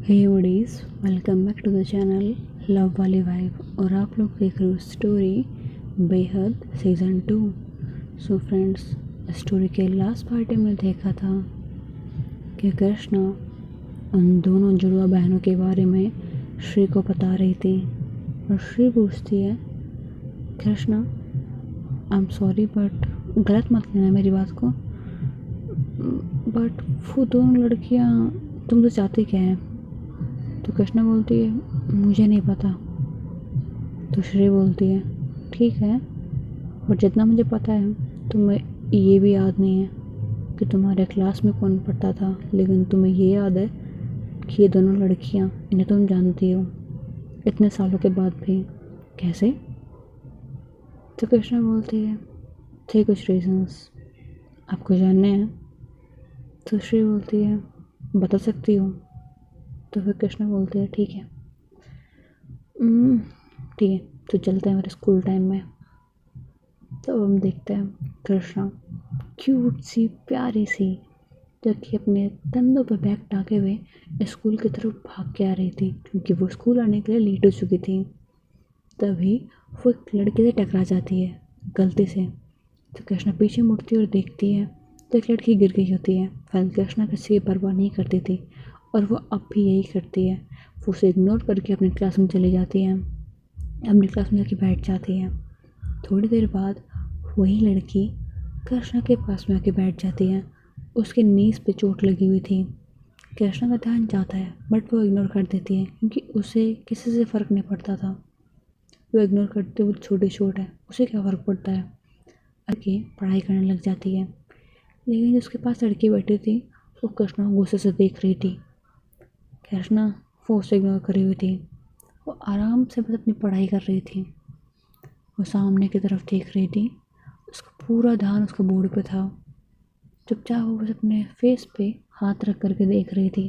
Hey buddies, welcome back to the channel love वाली vibe. और आप लोग देख रहे हो स्टोरी बेहद सीज़न 2। सो फ्रेंड्स, स्टोरी के लास्ट पार्ट में देखा था कि कृष्णा उन दोनों जुड़वा बहनों के बारे में श्री को बता रही थी। और श्री पूछती है, Krishna I am sorry but गलत मत लेना मेरी बात को, बट वो दोनों लड़कियाँ तुम तो चाहती क्या है? तो कृष्णा बोलती है मुझे नहीं पता। तो श्री बोलती है ठीक है, बट जितना मुझे पता है तुम्हें ये भी याद नहीं है कि तुम्हारे क्लास में कौन पढ़ता था, लेकिन तुम्हें ये याद है कि ये दोनों लड़कियां, इन्हें तुम जानती हो इतने सालों के बाद भी। कैसे? तो कृष्णा बोलती है थे कुछ रीजंस, आपको जानने हैं? तो श्री बोलती है बता सकती हो? तो फिर कृष्णा बोलते हैं ठीक है, ठीक है, तो चलते हैं मेरे स्कूल टाइम में। तो हम देखते हैं कृष्णा क्यूट सी प्यारी सी जबकि अपने कंधों पर बैग टाके हुए स्कूल की तरफ भाग के आ रही थी, क्योंकि वो स्कूल आने के लिए लेट हो चुकी थी। तभी वो एक लड़के से टकरा जाती है गलती से। तो कृष्णा पीछे मुड़ती है और देखती है तो एक लड़की गिर गई होती है। फिर कृष्णा किसी की परवाह नहीं करती थी और वो अब भी यही करती है। वो उसे इग्नोर करके अपनी क्लास में चली जाती है, अपनी क्लास में जाके बैठ जाती है। थोड़ी देर बाद वही लड़की कृष्णा के पास में आके बैठ जाती है। उसके नीज़ पे चोट लगी हुई थी। कृष्णा का ध्यान जाता है बट वो इग्नोर कर देती है क्योंकि उसे किसी से फ़र्क नहीं पड़ता था। वो इग्नोर करते हुए छोटी चोट है, उसे क्या फ़र्क पड़ता है। लड़की पढ़ाई करने लग जाती है, लेकिन उसके पास लड़की बैठी थी वो कृष्णा को गुस्से से देख रही थी। कृष्णा वो उसे इग्नोर करी हुई थी। वो आराम से बस अपनी पढ़ाई कर रही थी। वो सामने की तरफ देख रही थी, उसका पूरा ध्यान उसके बोर्ड पे था। चुपचाप वो बस अपने फेस पे हाथ रख करके देख रही थी।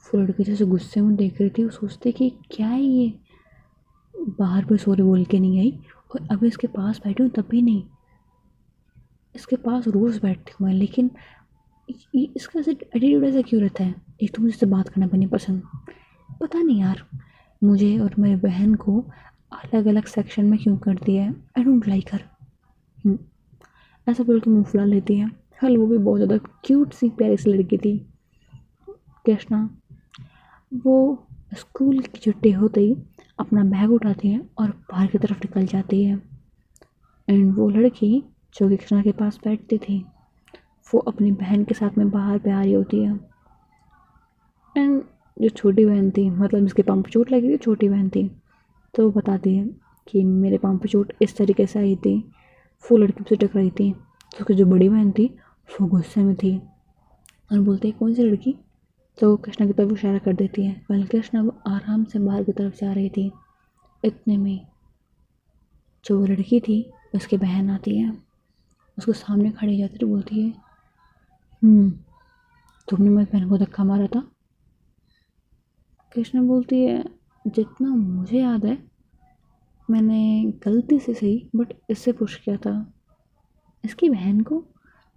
वो लड़की जैसे गुस्से में देख रही थी। वो सोचती कि क्या है ये, बाहर पे सॉरी बोल के नहीं आई और अभी इसके पास बैठी हूँ तब भी नहीं। इसके पास रोज़ बैठती हूँ मैं, लेकिन इसका ऐसे एटीट्यूड ऐसा क्यों रहता है? एक तो मुझे इससे बात करना भी नहीं पसंद, पता नहीं यार, मुझे और मेरी बहन को अलग अलग सेक्शन में क्यों कर दिया है, आई डोंट लाइक हर। ऐसा बोल के मुँह फुला लेती है। हल वो भी बहुत ज़्यादा क्यूट सी प्यारी सी लड़की थी। कृष्णा वो स्कूल की छुट्टी होते ही अपना बैग उठाती है और बाहर की तरफ निकल जाती है। एंड वो लड़की जो कि कृष्णा के पास बैठती थी वो अपनी बहन के साथ में बाहर पे आ रही होती है। एंड जो छोटी बहन थी, मतलब जिसके पाँव पे चोट लगी थी, छोटी बहन थी, तो वो बताती है कि मेरे पाँव पे चोट इस तरीके से आई थी, वो लड़की से टकराई थी। तो उसकी जो बड़ी बहन थी वो गुस्से में थी और बोलती है कौन सी लड़की? तो कृष्णा की तरफ इशारा कर देती है। पहले कृष्णा वो आराम से बाहर की तरफ जा रही थी, इतने में जो लड़की थी उसकी बहन आती है, उसको सामने खड़ी जाती है, बोलती है तुमने मेरी बहन को धक्का मारा था? कृष्णा बोलती है जितना मुझे याद है मैंने गलती से सही बट इससे पुश किया था। इसकी बहन को?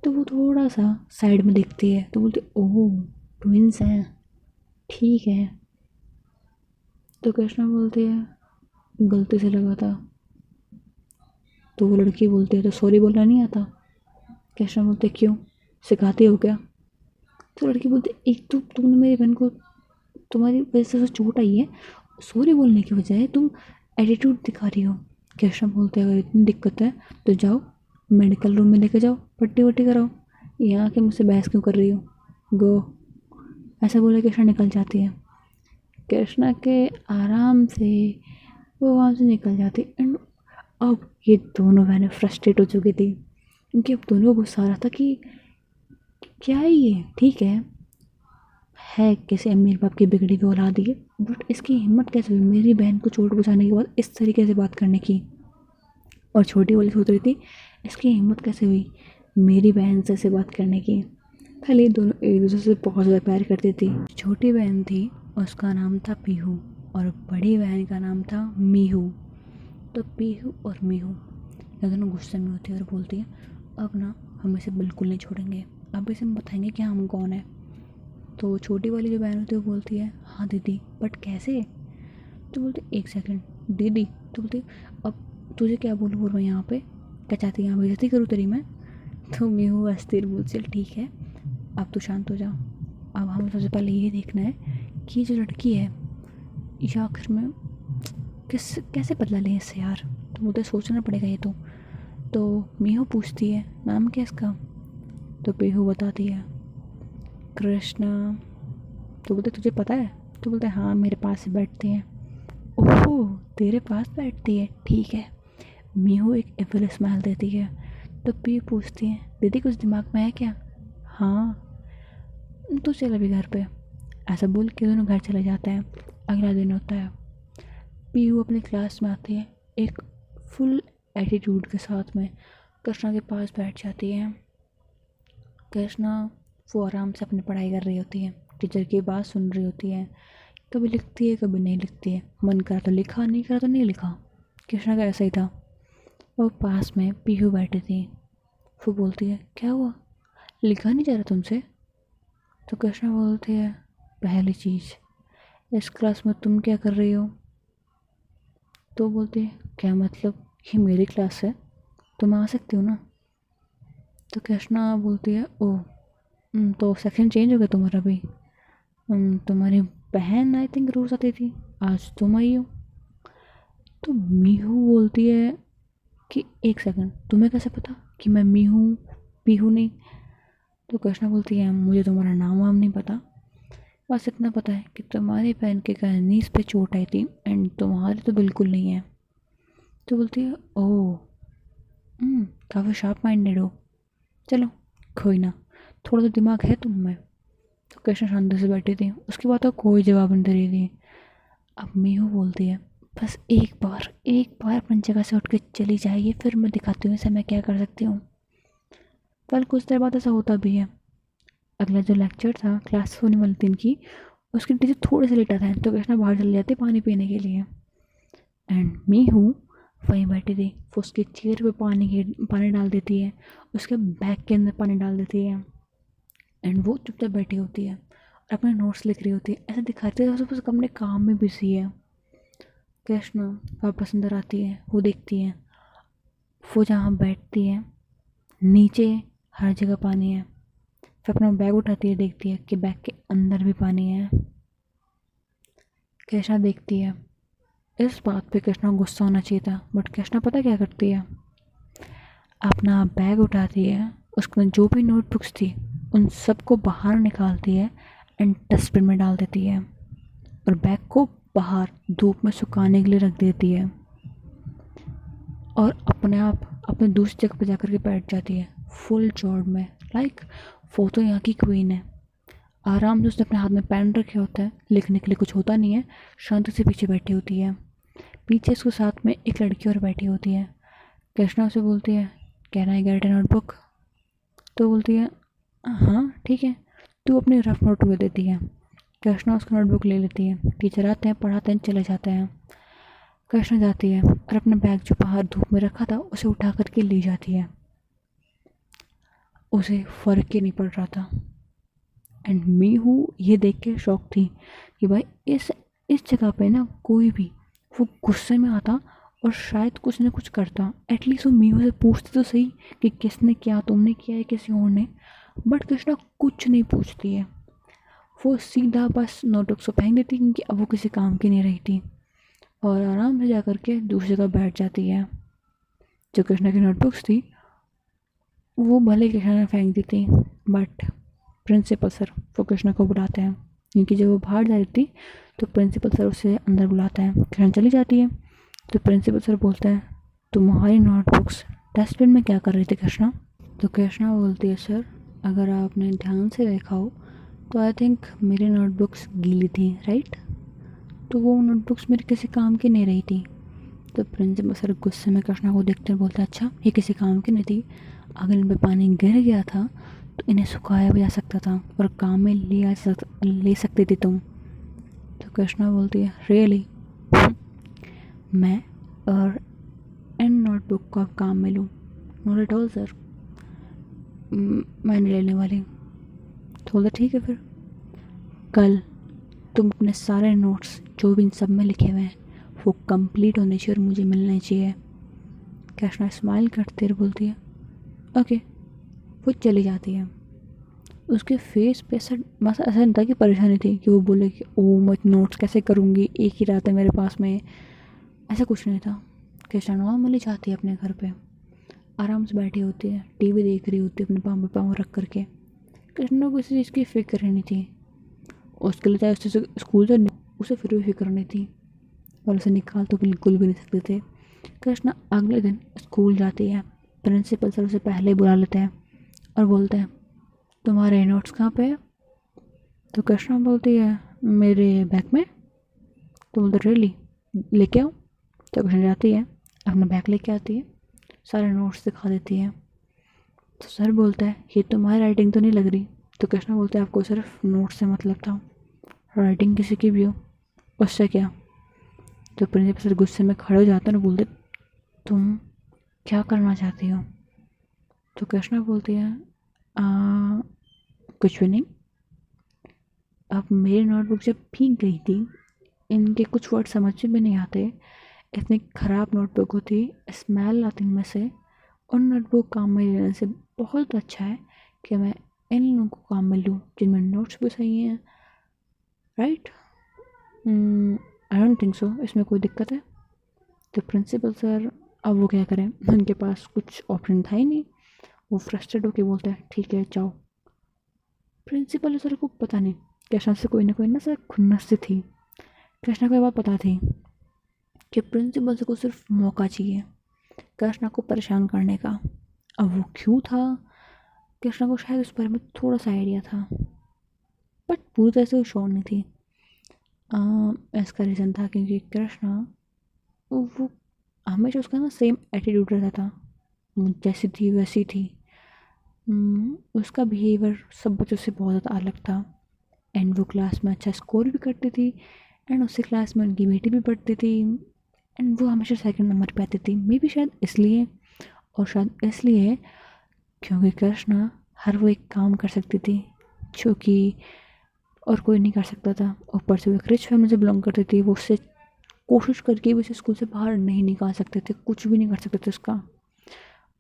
तो वो थोड़ा सा साइड में देखती है तो बोलती ओह ट्विंस हैं, ठीक है। तो कृष्णा बोलती है गलती से लगा था। तो वो लड़की बोलती है तो सॉरी बोलना नहीं आता? कृष्णा बोलते क्यों, सिखाती हो क्या? तो लड़की बोलती एक तो तुमने मेरी बहन को, तुम्हारी वजह से चोट आई है, सॉरी बोलने की बजाय तुम एटीट्यूड दिखा रही हो। कृष्णा बोलते अगर इतनी दिक्कत है तो जाओ मेडिकल रूम में लेके जाओ, पट्टी वट्टी कराओ, यहाँ के मुझसे बहस क्यों कर रही हो, गो। ऐसा बोले कृष्णा निकल जाती है। कृष्णा के आराम से वो वहाँ से निकल जाती। एंड अब ये दोनों बहनें फ्रस्ट्रेट हो चुकी थी क्योंकि अब दोनों को गुस्सा आ रहा था कि क्या है ये, ठीक है किसी अमीर बाप की बिगड़ी हुई औलाद है, बट इसकी हिम्मत कैसे हुई मेरी बहन को चोट पहुँचाने के बाद इस तरीके से बात करने की। और छोटी वाली सोच रही थी इसकी हिम्मत कैसे हुई मेरी बहन से ऐसे बात करने की। पहले दोनों एक दूसरे से बहुत ज़्यादा प्यार करती थी। छोटी बहन थी उसका नाम था पीहू और बड़ी बहन का नाम था मीहू। तो पीहू और मीहू ये दोनों गुस्से में होती है और बोलती है अब ना हम इसे बिल्कुल नहीं छोड़ेंगे, अब इसे हम बताएंगे कि हम कौन है। तो छोटी वाली जो बहन होती है वो बोलती है हाँ दीदी, बट कैसे? तो बोलते एक सेकंड दीदी। तो बोलती अब तुझे क्या बोलूँ मैं यहाँ पे, क्या चाहती है यहाँ बेइज्जती करूँ तेरी मैं? तो मीहू हंसती बोल चल ठीक है, अब तू शांत हो जा। अब हमें सबसे पहले ये देखना है कि ये जो लड़की है ये आखिर में कैसे बदला लें इससे यार, तो मुझे सोचना पड़ेगा ये तो मीहू पूछती है नाम क्या इसका? तो पीहू बताती है कृष्णा। तो बोलते तुझे पता है? तो बोलते हाँ मेरे पास ही बैठती हैं। ओहो तेरे पास बैठती है, ठीक है। मीहू एक एवल स्माइल देती है। तो पी पूछती है दीदी कुछ दिमाग में है क्या? हाँ। तो चल अभी घर पे। ऐसा बोल के दोनों घर चले जाते हैं। अगला दिन होता है, पीहू अपनी क्लास में आती है एक फुल एटीट्यूड के साथ में, कृष्णा के पास बैठ जाती है। कृष्णा वो आराम से अपनी पढ़ाई कर रही होती है, टीचर की बात सुन रही होती है, कभी लिखती है कभी नहीं लिखती है, मन करा तो लिखा, नहीं करा तो नहीं लिखा। कृष्णा का ऐसा ही था। और पास में पीहू बैठी थी। वो बोलती है क्या हुआ, लिखा नहीं जा रहा तुमसे? तो कृष्णा बोलती है पहली चीज़ इस क्लास में तुम क्या कर रही हो? तो बोलती है क्या मतलब, ये मेरी क्लास है तो मैं आ सकती हूँ ना? तो कृष्णा बोलती है ओह तो सेक्शन चेंज हो गया तुम्हारा भी? तुम्हारी बहन आई थिंक रोज़ आती थी, आज तुम आई हो। तो मीहू बोलती है कि एक सेकंड तुम्हें कैसे पता कि मैं मीहू पीहू नहीं? तो कृष्णा बोलती है मुझे तुम्हारा नाम वाम नहीं पता, बस इतना पता है कि तुम्हारी बहन के नीज पे चोट आई थी एंड तुम्हारी तो बिल्कुल नहीं है। तो बोलती है ओह काफ़ी शार्प माइंडेड हो, चलो कोई ना, थोड़ा तो दिमाग है तुम में। तो कृष्णा शांति से बैठी थी, उसकी बात का कोई जवाब नहीं दे रही थी। अब मीहू बोलती है बस एक बार अपनी जगह से उठ के चली जाइए, फिर मैं दिखाती हूँ इसे मैं क्या कर सकती हूँ। कल कुछ देर बाद ऐसा होता भी है। अगला जो लेक्चर था क्लास होने वाली दिन की, उसकी टीचर थोड़े से लेटा था तो कृष्णा बाहर चली जाती पानी पीने के लिए। एंड मीहू वहीं बैठी थी, वो उसकी चेयर पे पानी डाल देती है, उसके बैग के अंदर पानी डाल देती है एंड वो चुपचाप बैठी होती है और अपने नोट्स लिख रही होती है, ऐसा दिखाती है जैसे अपने काम में बिजी है। कृष्णा वापस अंदर आती है, वो देखती है वो जहाँ बैठती है नीचे हर जगह पानी है। फिर अपना बैग उठाती है, देखती है कि बैग के अंदर भी पानी है। कृष्णा देखती है, इस बात पे कृष्णा को गुस्सा होना चाहिए था, बट कृष्णा पता क्या करती है, अपना बैग उठाती है, उसमें जो भी नोटबुक्स थी उन सबको बाहर निकालती है एंड डस्टबिन में डाल देती है और बैग को बाहर धूप में सुखाने के लिए रख देती है और अपने आप अपने दूसरी जगह पर जाकर के बैठ जाती है फुल जॉब में। लाइक वो तो यहाँ की क्वीन है, आराम से उसने अपने हाथ में पेन रखे होता है, लिखने के लिए कुछ होता नहीं है, शांति से पीछे बैठी होती है। पीछे उसके साथ में एक लड़की और बैठी होती है। कृष्णा उसे बोलती है can I get A notebook? तो बोलती है हाँ ठीक है, तू अपनी रफ नोट दे देती है। कृष्णा उसका नोटबुक ले लेती है, टीचर आते हैं पढ़ाते हैं चले जाते हैं। कृष्णा जाती है और अपना बैग जो बाहर धूप में रखा था उसे उठा करके ले जाती है। उसे फ़र्क ही नहीं पड़ रहा था एंड मीहू ये देख के शॉक थी कि भाई इस जगह पे ना कोई भी वो गुस्से में आता और शायद कुछ ना कुछ करता, एटलीस्ट वो मीहू से पूछती तो सही कि किसने किया, तुमने किया है किसी और ने। बट कृष्णा कुछ नहीं पूछती है, वो सीधा बस नोटबुक से फेंक देती क्योंकि अब वो किसी काम की नहीं रही थी और आराम से जा कर के दूसरी जगह बैठ जाती है। जो कृष्णा की नोटबुक्स थी वो भले कृष्णा ने फेंक दी थी, बट प्रिंसिपल सर वो कृष्णा को बुलाते हैं क्योंकि जब वो बाहर जा रही थी तो प्रिंसिपल सर उसे अंदर बुलाता है। कृष्णा चली जाती है तो प्रिंसिपल सर बोलते हैं तुम्हारी नोटबुक्स डस्टबिन में क्या कर रही थी कृष्णा? तो कृष्णा बोलती है सर अगर आपने ध्यान से देखा हो तो आई थिंक मेरी नोटबुक्स गीली थी राइट, तो वो नोटबुक्स मेरे किसी काम की नहीं रही थी। तो प्रिंसिपल सर गुस्से में कृष्णा को देखते बोलते अच्छा ये किसी काम की नहीं थी, अगर इन पर पानी गिर गया था तो इन्हें सुखाया भी जा सकता था और काम में ले सकती थी तुम। तो कृष्णा बोलती है रियली, मैं और इन नोटबुक को आप काम में लूँ? नॉट एट ऑल सर, मैं नहीं लेने वाली। तो बोलते ठीक है फिर कल तुम अपने सारे नोट्स जो भी इन सब में लिखे हुए हैं वो कंप्लीट होने चाहिए और मुझे मिलने चाहिए। कृष्णा स्माइल करती और बोलती है ओके। वो चली जाती है। उसके फेस पे ऐसा ऐसा नहीं था कि परेशानी थी कि वो बोले कि ओ मैं नोट्स कैसे करूँगी, एक ही रात है मेरे पास में। ऐसा कुछ नहीं था। कृष्णा नॉर्मली जाती है अपने घर पे, आराम से बैठी होती है, टीवी देख रही होती है अपने पाँव में पाँव रख करके। कृष्णा को किसी चीज़ की फिक्र नहीं थी। उसके लिए चाहे उससे स्कूल से उसे फिर भी फिक्र नहीं थी, और उसे निकाल तो बिल्कुल भी नहीं सकते थे। कृष्णा अगले दिन स्कूल जाती है। प्रिंसिपल सर उसे पहले ही बुला लेते हैं और बोलते हैं तुम्हारे नोट्स कहाँ पे है? तो कृष्णा बोलती है मेरे बैग में। तो बोलते रियली, लेके आओ। तो कृष्णा जाती है, अपना बैग लेके आती है, सारे नोट्स दिखा देती है। तो सर बोलता है ये तुम्हारी राइटिंग तो नहीं लग रही। तो कृष्णा बोलता है आपको सिर्फ नोट्स से मतलब था, राइटिंग किसी की भी हो उससे क्या। तो प्रिंसिपल सर गुस्से में खड़े हो जाते हैं और बोलते तुम क्या करना चाहती हो? तो कृष्णा बोलती है कुछ भी नहीं। अब मेरी नोटबुक जब भीग गई थी, इनके कुछ वर्ड समझ में भी नहीं आते, इतनी ख़राब नोटबुक होती, स्मेल आती इनमें से। उन नोटबुक काम में लेने से बहुत अच्छा है कि मैं इन लोगों को काम में लूँ जिनमें नोट्स भी सही हैं। Right? I don't think so इसमें कोई दिक्कत है। तो प्रिंसिपल सर अब वो क्या करें, उनके पास कुछ ऑप्शन था ही नहीं। वो फ्रस्ट्रेट होकर बोलते हैं ठीक है जाओ। प्रिंसिपल सर को पता नहीं कृष्णा से कोई ना कोई ना सर खुन्नस से थी। कृष्णा को ये बात पता थी कि प्रिंसिपल से को सिर्फ मौका चाहिए कृष्णा को परेशान करने का। अब वो क्यों था, कृष्णा को शायद उस बारे में थोड़ा सा आइडिया था, बट पूरी तरह से वो श्योर नहीं थी। इसका रीज़न था क्योंकि कृष्णा वो हमेशा उसका ना सेम एटीट्यूड रहता था, जैसी थी वैसी थी। उसका बिहेवियर सब बच्चों से बहुत ज़्यादा अलग था। एंड वो क्लास में अच्छा स्कोर भी करती थी, एंड उसी क्लास में उनकी बेटी भी पढ़ती थी, एंड वो हमेशा सेकंड नंबर पे आती थी। मे बी शायद इसलिए, और शायद इसलिए क्योंकि कृष्णा हर वो एक काम कर सकती थी जो कि और कोई नहीं कर सकता था। ऊपर से वो एक रिच फैमिली से बिलोंग करती थी, वो उससे कोशिश करके भी उसे स्कूल से बाहर नहीं निकाल सकते थे, कुछ भी नहीं कर सकते थे उसका।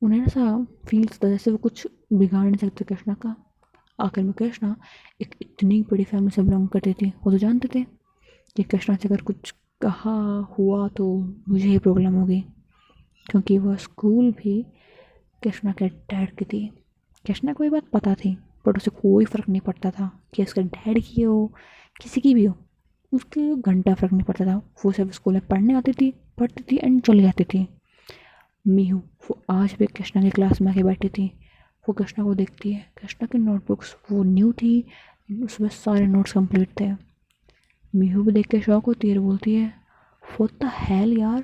उन्हें ऐसा फील था जैसे वो कुछ बिगाड़ नहीं सकते कृष्णा का। आखिर में कृष्णा एक इतनी बड़ी फैमिली से बिलोंग करती थी, वो तो जानते थे कि कृष्णा से अगर कुछ कहा हुआ तो मुझे ही प्रॉब्लम होगी, क्योंकि वह स्कूल भी कृष्णा के डैड की थी। कृष्णा को ये बात पता थी, बट उसे कोई फ़र्क नहीं पड़ता था कि उसका डैड की हो किसी की भी हो, उसके घंटा फ़र्क नहीं पड़ता था। वो सिर्फ स्कूल में पढ़ने आती थी, पढ़ती थी एंड चली जाती थी। मीहू वो आज भी कृष्णा की क्लास में आके बैठी थी। वो कृष्णा को देखती है, कृष्णा की नोटबुक्स वो न्यू थी, उसमें सारे नोट्स कंप्लीट थे। मीहू भी देख के शौक होती है और बोलती है व्हाट द हेल यार,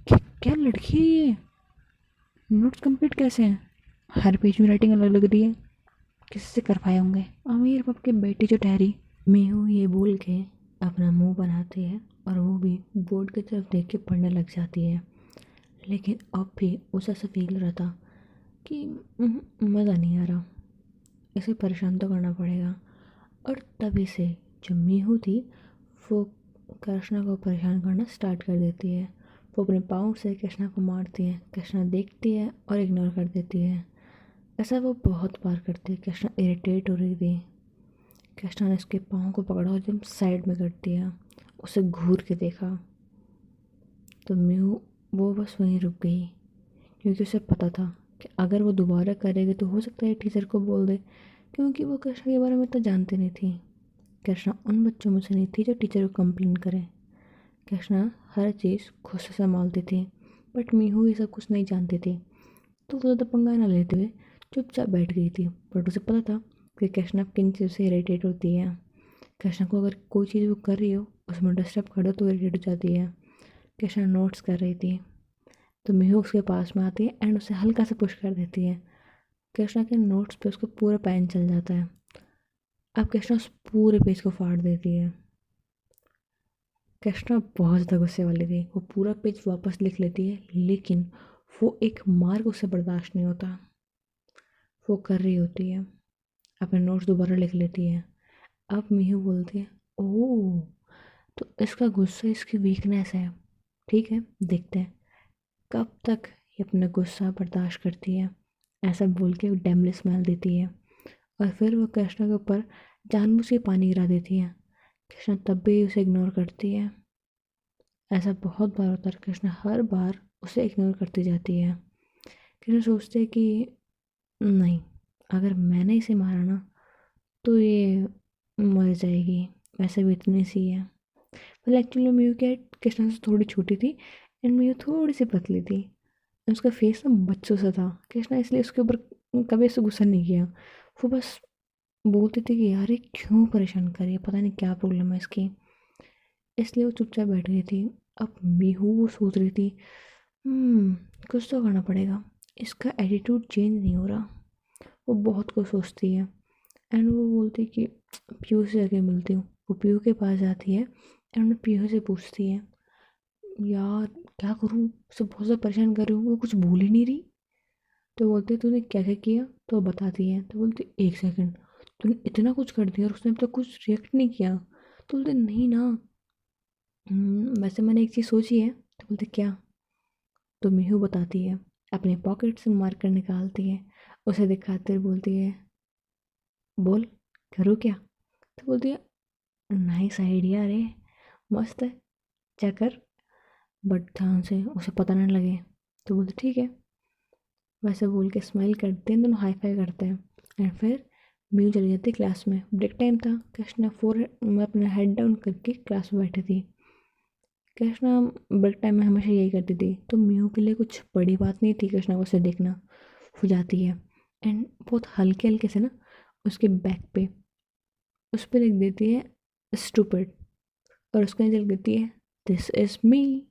क्या लड़की है ये, नोट्स कंप्लीट कैसे हैं? हर पेज में राइटिंग अलग लग रही है, किससे कर पाए होंगे अमीर बाप के बेटी जो ठहरी। मीहू ये बोल के अपना मुंह बनाती है और वो भी बोर्ड की तरफ देख के पढ़ने लग जाती है। लेकिन अब भी उसे ऐसा फील हो रहा था कि मज़ा नहीं आ रहा, इसे परेशान तो करना पड़ेगा। और तभी से जो मीहू थी वो कृष्णा को परेशान करना स्टार्ट कर देती है। वो अपने पाँव से कृष्णा को मारती है, कृष्णा देखती है और इग्नोर कर देती है। ऐसा वो बहुत बार करती है। कृष्णा इरिटेट हो रही थी। कृष्णा ने उसके पाँव को पकड़ा और एकदम साइड में कर दिया, उसे घूर के देखा। तो मीहू वो बस वहीं रुक गई, क्योंकि उसे पता था कि अगर वो दोबारा करेगी तो हो सकता है टीचर को बोल दे, क्योंकि वो कृष्णा के बारे में इतना जानती नहीं थी। कृष्णा उन बच्चों में से नहीं थी जो टीचर को कंप्लेन करें। कृष्णा हर चीज़ खुद से संभालती थी, बट मीहू ये सब कुछ नहीं जानती थी, तो वो ज़्यादा पंगा ना लेते हुए चुपचाप बैठ गई थी। बट उसे पता था कि कृष्णा किन चीज़ों से इरिटेट होती है। कृष्णा को अगर कोई चीज़ वो कर रही हो उसमें डिस्टर्ब कर दो तो इरिटेट हो जाती है। कृष्णा नोट्स कर रही थी तो मीहू उसके पास में आती है एंड उसे हल्का सा पुश कर देती है। कृष्णा के नोट्स पे उसको पूरा पेन चल जाता है। अब कृष्णा उस पूरे पेज को फाड़ देती है। कृष्णा बहुत ज़्यादा गुस्से वाली थी, वो पूरा पेज वापस लिख लेती है, लेकिन वो एक मार्क उसे बर्दाश्त नहीं होता। वो कर रही होती है, अपने नोट्स दोबारा लिख लेती है, अब मीहू बोलती है, ओह, तो इसका गुस्सा इसकी वीकनेस है। ठीक है, देखते हैं कब तक ये अपना गुस्सा बर्दाश्त करती है। ऐसा बोल के वो डेमली स्मेल देती है और फिर वो कृष्णा के ऊपर जानबूझ के पानी गिरा देती है। कृष्णा तब भी उसे इग्नोर करती है। ऐसा बहुत बार होता है, कृष्णा हर बार उसे इग्नोर करती जाती है। कृष्णा सोचते है कि नहीं, अगर मैंने इसे मारा ना तो ये मर जाएगी, वैसे भी इतनी सी है। पर एक्चुअली म्यू क्या है, कृष्णा से थोड़ी छोटी थी एंड म्यू थोड़ी सी पतली थी। उसका फेस ना बच्चों सा था। कृष्णा इसलिए उसके ऊपर कभी ऐसे गुस्सा नहीं किया। वो बस बोलती थी कि यार ये क्यों परेशान कर रही है, पता नहीं क्या प्रॉब्लम है इसकी। इसलिए वो चुपचाप बैठ गई थी। अब मीहू वो सोच रही थी, हम्म कुछ तो करना पड़ेगा, इसका एटीट्यूड चेंज नहीं हो रहा। वो बहुत कुछ सोचती है एंड वो बोलती है कि पीयू से जाके मिलती हूँ। वो पीयू के पास जाती है एंड पीयू से पूछती है, यार क्या करूँ, उसे बहुत ज़्यादा परेशान कर रही हूँ, वो कुछ भूल ही नहीं रही। तो बोलते तूने क्या क्या किया, तो बताती है। तो बोलती एक सेकंड, तूने इतना कुछ कर दिया और उसने अब तक कुछ रिएक्ट नहीं किया। तो बोलते नहीं ना, वैसे मैंने एक चीज़ सोची है। तो बोलते क्या। तो मीहू बताती है, अपने पॉकेट से मार्कर निकालती है, उसे दिखाते हुए बोलती है, बोल करूँ क्या। तो बोलती है, नाइस आइडिया रे, मस्त है, क्या कर, बट ध्यान से उसे पता ना लगे। तो बोलते ठीक है। वैसे बोल के स्माइल करते हैं, दोनों हाई फाई करते हैं एंड फिर मीनू चली जाती है क्लास में। ब्रेक टाइम था। कृष्णा मैं अपना हेड डाउन करके क्लास में बैठी थी। कृष्णा ब्रेक टाइम में हमेशा यही करती थी, तो मीनू के लिए कुछ बड़ी बात नहीं थी कृष्णा को उसे देखना। हो जाती है एंड बहुत हल्के हल्के से ना उसके बैक पे उस पर लिख देती है स्टूपिड, और उसके नीचे लिख देती है दिस इज मी।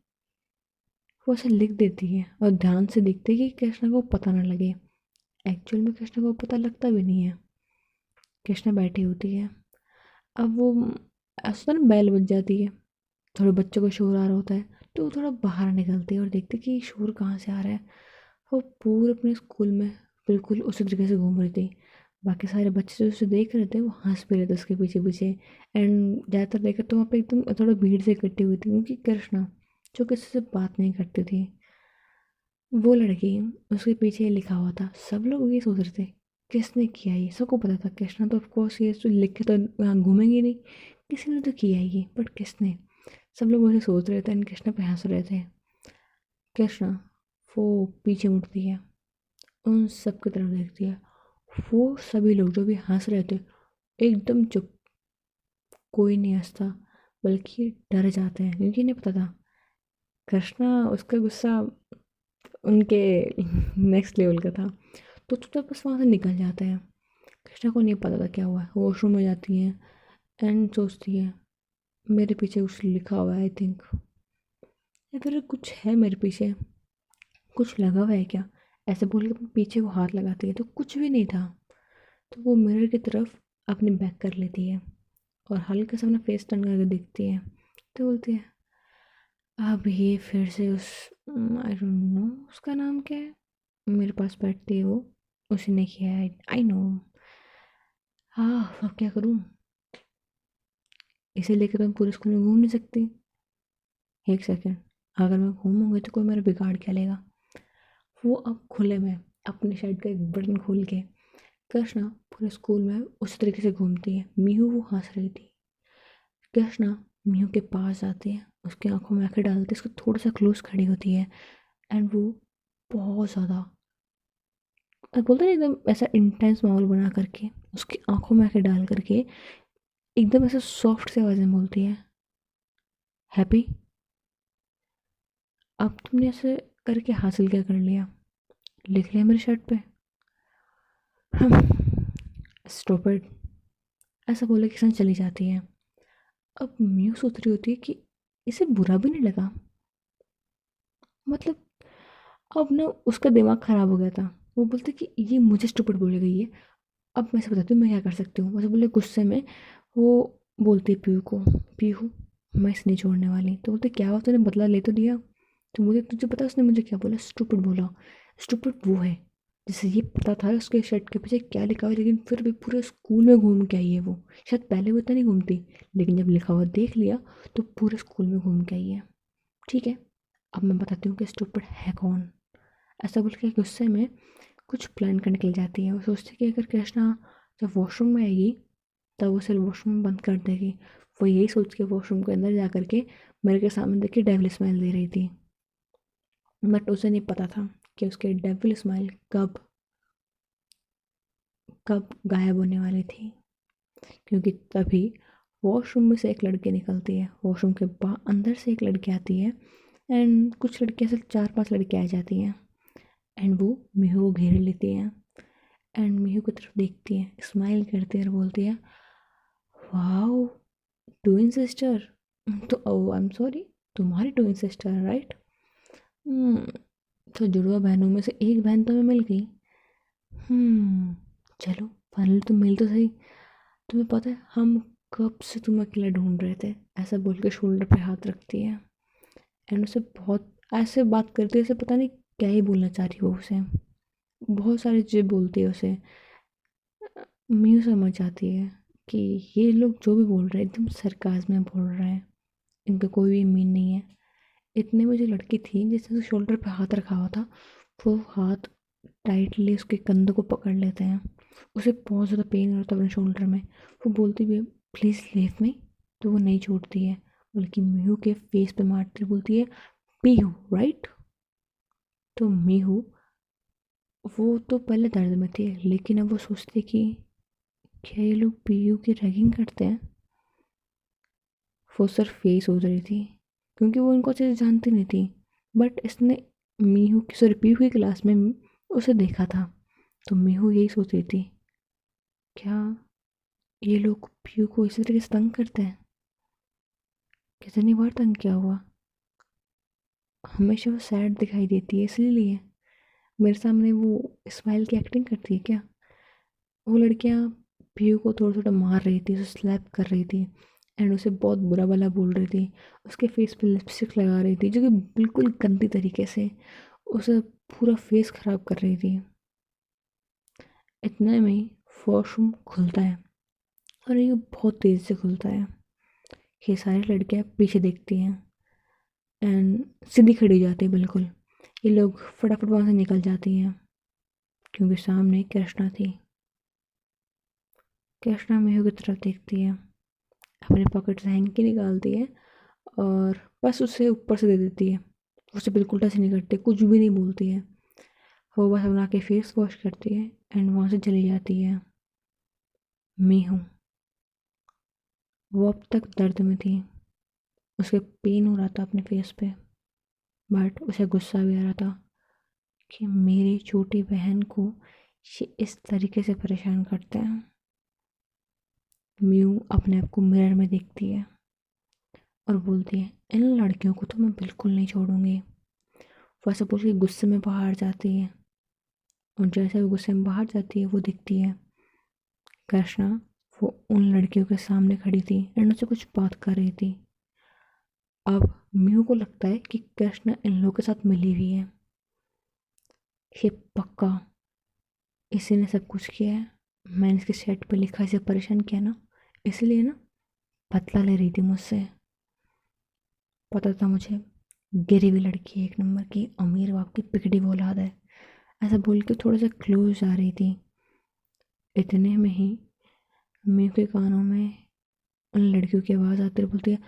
वो ऐसे लिख देती है और ध्यान से देखती है कि कृष्णा को पता ना लगे। एक्चुअल में कृष्णा को पता लगता भी नहीं है। कृष्णा बैठी होती है। अब वो ऐसा ना बैल बज जाती है, थोड़े बच्चों का शोर आ रहा होता है, तो वो थोड़ा बाहर निकलती है और देखती है कि शोर कहाँ से आ रहा है। वो पूरे अपने स्कूल में बिल्कुल उसी तरीके से घूम रही थी। बाकी सारे बच्चे जो उसे देख रहे थे वो हंस भी रहे थे उसके पीछे पीछे। एंड ज़्यादातर देखा तो वहाँ पे एकदम थोड़ा भीड़ से इकट्ठी हुई थी, क्योंकि कृष्णा जो किसी से बात नहीं करती थी, वो लड़की, उसके पीछे लिखा हुआ था। सब लोग ये सोच रहे थे किसने किया ये, सबको पता था कृष्णा तो ऑफकोर्स ये तो लिख के तो यहाँ घूमेंगे नहीं, किसी ने तो किया ये, बट किसने। सब लोग वैसे सोच रहे थे एंड कृष्णा पे हंस रहे थे। कृष्णा वो पीछे मुड़ती है, उन सब की तरफ देखती है। वो सभी लोग जो भी हंस रहे थे एकदम चुप, कोई नहीं हंसता, बल्कि डर जाते हैं, क्योंकि इन्हें पता था कृष्णा उसका गुस्सा उनके नेक्स्ट लेवल का था। तो चुपचाप बस वहाँ से निकल जाते हैं। कृष्णा को नहीं पता था क्या हुआ है। वॉशरूम में जाती है एंड सोचती है मेरे पीछे कुछ लिखा हुआ है आई थिंक, या फिर कुछ है मेरे पीछे, कुछ लगा हुआ है क्या। ऐसे बोल के अपने पीछे वो हाथ लगाती है तो कुछ भी नहीं था। तो वो मिरर की तरफ अपने बैक कर लेती है और हल्का सा अपना फेस टर्न करके देखती है। तो बोलती है अब ये फिर से उस आई डोंट नो उसका नाम क्या है, मेरे पास बैठती है वो, उसी ने किया है, आई नो। हाँ अब क्या करूँ, इसे लेकर तो मैं पूरे स्कूल में घूम नहीं सकती। एक सेकेंड, अगर मैं घूमूंगी तो कोई मेरा बिगाड़ क्या लेगा। वो अब खुले में अपने शर्ट का एक बटन खोल के कृष्णा पूरे स्कूल में उसी तरीके से घूमती है। मीहू वो हंस रही थी। कृष्णा मीहू के पास आती है, उसकी आंखों में आंखें डालती है, उसको थोड़ा सा क्लोज खड़ी होती है एंड वो बहुत ज़्यादा बोलते हैं एकदम ऐसा इंटेंस माहौल बना करके उसकी आंखों में आंखें डाल करके एकदम ऐसा सॉफ्ट से आवाज़ में बोलती है, हैप्पी, अब तुमने ऐसे करके हासिल क्या कर लिया, लिख लिया मेरे शर्ट पे। स्टूपिड, ऐसा बोले किसान चली जाती है। अब म्यू सोच रही होती है कि इसे बुरा भी नहीं लगा, मतलब अब ना उसका दिमाग खराब हो गया था। वो बोलते कि ये मुझे स्टूपिड बोली गई है, अब मैं से बताती हूँ मैं क्या कर सकती हूँ। वैसे बोले गुस्से में वो बोलती है पीहू को, पीहू मैं इसे नहीं छोड़ने वाली। तो बोलते क्या हुआ, तूने बदला ले तो दिया। तो मुझे तुझे पता है उसने मुझे क्या बोला, स्टूपिड बोला। स्टूपिड वो है जैसे ये पता था उसके शर्ट के पीछे क्या लिखा हुआ है, लेकिन फिर भी पूरे स्कूल में घूम के आई है वो। शायद पहले वो इतना नहीं घूमती, लेकिन जब लिखा हुआ देख लिया तो पूरे स्कूल में घूम के आई है। ठीक है, अब मैं बताती हूँ कि स्टूपिड है कौन। ऐसा बोल के गुस्से में कुछ प्लान करने के लिए जाती है। वो सोचती है कि अगर कृष्णा जब वॉशरूम में आएगी तब वो सिर्फ वॉशरूम बंद कर देगी। वो यही सोच के वॉशरूम के अंदर जा करके मेरे के सामने देख के डेविल स्माइल दे रही थी। बट उसे नहीं पता था कि उसके डेविल स्माइल कब कब गायब होने वाली थी। क्योंकि तभी वॉशरूम में से एक लड़की निकलती है, वॉशरूम के बाहर अंदर से एक लड़की आती है, एंड कुछ लड़कियाँ से 4-5 लड़कियाँ आ जाती हैं, एंड वो मीहू को घेर लेती हैं, एंड मीहू की तरफ देखती है, स्माइल करती है और बोलती है, वाओ ट्विन सिस्टर। तो ओ आई एम सॉरी, तुम्हारी ट्विन सिस्टर राइट। तो जुड़वा बहनों में से एक बहन तो हमें मिल गई। चलो फाइनली तुम मिल तो सही। तुम्हें पता है हम कब से तुम्हें अकेला ढूंढ रहे थे, ऐसा बोल के शोल्डर पे हाथ रखती है, एंड उसे बहुत ऐसे बात करती है जैसे पता नहीं क्या ही बोलना चाह रही हो उसे। बहुत सारी चीज़ें बोलती है उसे। मीयू समझ जाती है कि ये लोग जो भी बोल रहे हैं एकदम सरकाज़ में बोल रहे हैं, इनका कोई भी मीन नहीं है। इतने में जो लड़की थी जिसने शोल्डर पे हाथ रखा हुआ था, वो हाथ टाइटली उसके कंधों को पकड़ लेते हैं। उसे बहुत ज़्यादा पेन होता है अपने शोल्डर में। वो बोलती भी है प्लीज़ लीव मी, तो वो नहीं छोड़ती है, बल्कि मीहू के फेस पे मारती बोलती है पीहू राइट। तो मीहू वो तो पहले दर्द में थी, लेकिन अब वो सोचती कि क्या ये लोग पीहू की रैगिंग करते हैं। वो सिर्फ फेस हो रही थी क्योंकि वो इनको अच्छे से जानती नहीं थी। बट इसने मीहू की सॉरी पीहू की क्लास में उसे देखा था, तो मीहू यही सोच रही थी, क्या ये लोग पीहू को इसी तरीके से तंग करते हैं। कितनी बार तंग किया हुआ, हमेशा वो सैड दिखाई देती है इसलिए मेरे सामने वो स्माइल की एक्टिंग करती है क्या। वो लड़कियां पीयू को थोड़ा थोड़ा मार रही थी, उसे स्लैप कर रही थी, एंड उसे बहुत बुरा भला बोल रही थी। उसके फेस पे लिपस्टिक लगा रही थी जो कि बिल्कुल गंदी तरीके से उसे पूरा फेस खराब कर रही थी। इतने में वॉशरूम खुलता है, और ये बहुत तेज़ से खुलता है। ये सारी लड़कियां पीछे देखती हैं एंड सीधी खड़ी जाती है बिल्कुल। ये लोग फटाफट वहाँ से निकल जाती हैं क्योंकि सामने कृष्णा थी। कृष्णा मेहू की तरफ देखती है, अपने पॉकेट से हैंकी निकालती है और बस उसे ऊपर से दे देती है। उसे बिल्कुल टच नहीं करती, कुछ भी नहीं बोलती है। वो बस बना के फेस वॉश करती है एंड वहाँ से चली जाती है। मीहू वो अब तक दर्द में थी, उसे पेन हो रहा था अपने फेस पे, बट उसे गुस्सा भी आ रहा था कि मेरी छोटी बहन को ये इस तरीके से परेशान करते हैं। म्यू अपने आप को मिरर में देखती है और बोलती है इन लड़कियों को तो मैं बिल्कुल नहीं छोड़ूंगी। वैसे बोल के गुस्से में बाहर जाती है, और जैसे वो गुस्से में बाहर जाती है वो दिखती है कृष्णा। वो उन लड़कियों के सामने खड़ी थी एंड उनसे कुछ बात कर रही थी। अब म्यू को लगता है कि कृष्णा इन लोगों के साथ मिली हुई है, ये पक्का इसी ने सब कुछ किया है। मैंने इसके सेट पे लिखा इसे परेशान किया ना, इसलिए ना बदला ले रही थी मुझसे। पता था मुझे गिरी हुई लड़की है, एक नंबर की अमीर बाप की पिकड़ी औलाद है। ऐसा बोल के थोड़ा सा क्लोज आ रही थी। इतने में ही मेरे के कानों में उन लड़कियों की आवाज़ आती है, बोलती है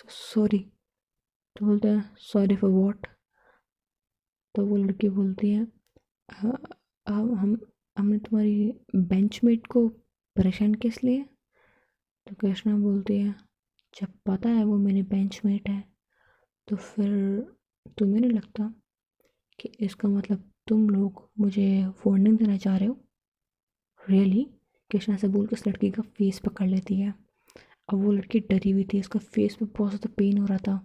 सॉरी। तो बोलते हैं सॉरी फॉर वॉट। तो वो लड़की बोलती है "हाँ, हम हमने तुम्हारी बेंचमेट को परेशान किस लिए। तो कृष्णा बोलती है जब पता है वो मेरी बेंचमेट है तो फिर तुम्हें नहीं लगता कि इसका मतलब तुम लोग मुझे वार्निंग देना चाह रहे हो। रियली। कृष्णा से बोल के उस लड़की का फेस पकड़ लेती है। अब वो लड़की डरी हुई थी, उसका फेस पे बहुत ज़्यादा पेन हो रहा था।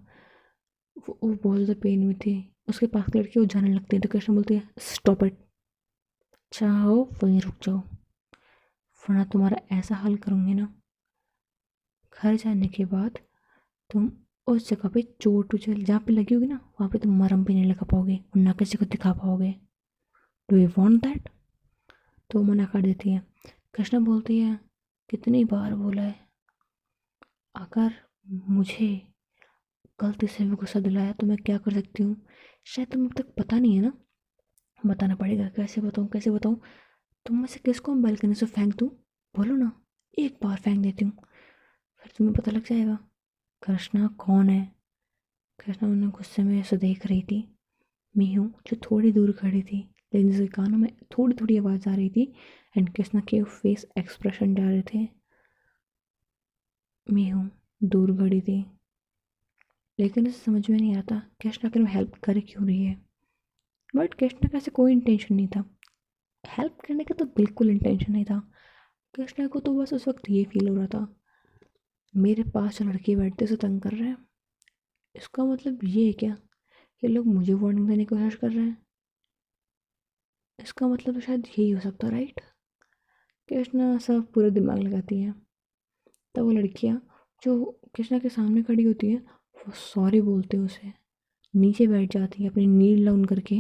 वो बहुत ज़्यादा पेन में थी। उसके पास की लड़की वो जाने लगती है तो कृष्णा बोलती है स्टॉप इट, चाहो वहीं रुक जाओ, वरना तुम्हारा ऐसा हाल करूँगी ना, घर जाने के बाद तुम उस जगह पे चोट जहाँ पे लगी होगी ना वहाँ पे तुम मरहम भी नहीं लगा पाओगे और ना किसी को दिखा पाओगे। Do you want that? तो वो मना कर देती है। कृष्णा बोलती है, कितनी बार बोला है, अगर मुझे गलती से भी गुस्सा दिलाया तो मैं क्या कर सकती हूँ? शायद तुम्हें अब तक पता नहीं है ना। बताना पड़ेगा, कैसे बताऊँ कैसे बताऊँ? तुम में से किसको मैं बालकनी से फेंक दूँ? बोलो ना, एक बार फेंक देती हूँ, फिर तुम्हें पता लग जाएगा कृष्णा कौन है। कृष्णा उन्हें गुस्से में ऐसे देख रही थी। मीहू जो थोड़ी दूर खड़ी थी, लेकिन जिसके कानों में थोड़ी थोड़ी आवाज़ आ रही थी, एंड कृष्णा के फेस एक्सप्रेशन जा रहे थे। मीहू दूर खड़ी थी, लेकिन उसे समझ में नहीं आता कृष्णा के हेल्प कर क्यों रही है। बट कृष्णा का ऐसे कोई इंटेंशन नहीं था, हेल्प करने का तो बिल्कुल इंटेंशन नहीं था। कृष्णा को तो बस उस वक्त ये फील हो रहा था, मेरे पास जो लड़के बैठते उसे तंग कर रहे हैं, इसका मतलब ये है क्या, ये लोग मुझे वार्निंग देने की कोशिश कर रहे हैं? इसका मतलब तो शायद यही हो सकता, राइट? कृष्णा सब पूरा दिमाग लगाती है। तब वो लड़कियाँ जो कृष्णा के सामने खड़ी होती है, वो सॉरी बोलते हैं उसे, नीचे बैठ जाती है अपनी नीड डाउन करके,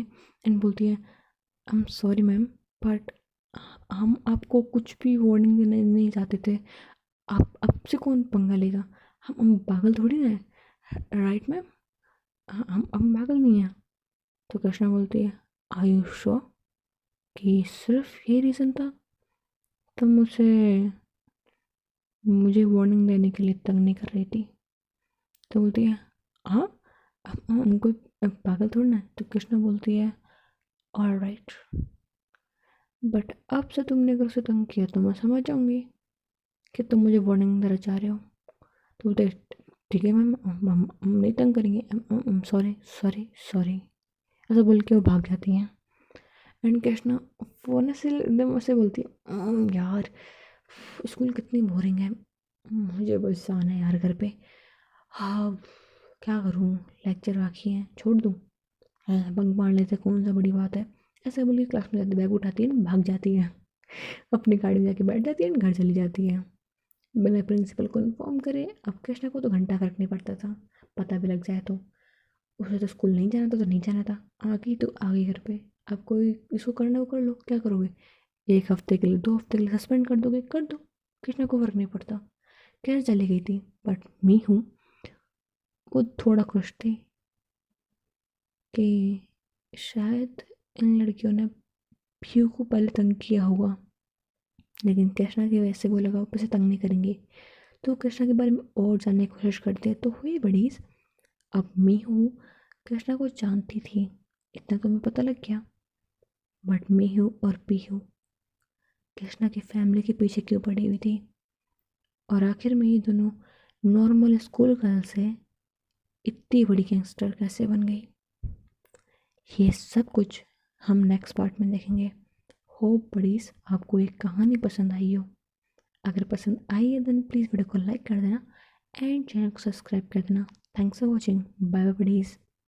एंड बोलती है, I am sorry ma'am, but हम आपको कुछ भी वार्निंग देना नहीं चाहते थे। आप आपसे कौन पंगा लेगा? हम पागल थोड़ी ना है, राइट मैम? हम पागल नहीं हैं। तो कृष्णा बोलती है, आर यू श्योर कि सिर्फ ये रीज़न था? तुम मुझे वार्निंग देने के लिए तंग नहीं कर रही थी? तो बोलती है, हाँ, हम कोई पागल थोड़ी ना है। तो कृष्णा बोलती है, ऑल राइट, बट अब से तुमने अगर उसे तंग किया तो मैं समझ जाऊंगी कि तुम मुझे वार्निंग देना चाह रहे हो। तो बोलते हैं, ठीक है मैम, हम नहीं तंग करेंगे, सॉरी सॉरी सॉरी, ऐसा बोल के वो भाग जाती हैं। एंड कृष्णा फोन से एकदम ऐसे बोलती है, यार स्कूल कितनी बोरिंग है, मुझे बस जाना है यार घर पे। हाँ, क्या करूँ, लेक्चर बाकी हैं, छोड़ दूँ? बंक मार लेते, कौन सा बड़ी बात है। ऐसे बोल के क्लास में जाती, बैग उठाती है, भाग जाती है, अपनी गाड़ी में जाके बैठ जाती है, घर चली जाती है बिना प्रिंसिपल को इन्फॉर्म करे। अब कृष्णा को तो घंटा फर्क नहीं पड़ता था, पता भी लग जाए तो। उसे तो स्कूल नहीं जाना था तो नहीं जाना था, आ गई तो आ गई घर पे। अब कोई इसको करना वो कर लो, क्या करोगे? 1 हफ्ते के लिए, 2 हफ्ते के लिए सस्पेंड कर दोगे, कर दो, कृष्णा को फर्क नहीं पड़ता। खैर चली गई थी। बट मी हूँ, वो थोड़ा खुश थी कि शायद इन लड़कियों ने पीयू को पहले तंग किया होगा, लेकिन कृष्णा की वजह से वो लगा ऊपर से तंग नहीं करेंगे, तो कृष्णा के बारे में और जानने की कोशिश करते हैं, तो हुई बड़ीज। अब मी हूँ कृष्णा को जानती थी, इतना तो मैं पता लग गया। बट मी हूँ और पी हूँ कृष्णा की फैमिली के पीछे क्यों पड़ी हुई थी, और आखिर में ये दोनों नॉर्मल स्कूल गर्ल से इतनी बड़ी गैंगस्टर कैसे बन गई? ये सब कुछ हम नेक्स्ट पार्ट में देखेंगे। होप बड़ीज आपको ये कहानी पसंद आई हो। अगर पसंद आई है देन प्लीज़ वीडियो को लाइक कर देना एंड चैनल को सब्सक्राइब कर देना। Thanks for watching, bye bye बड़ीज।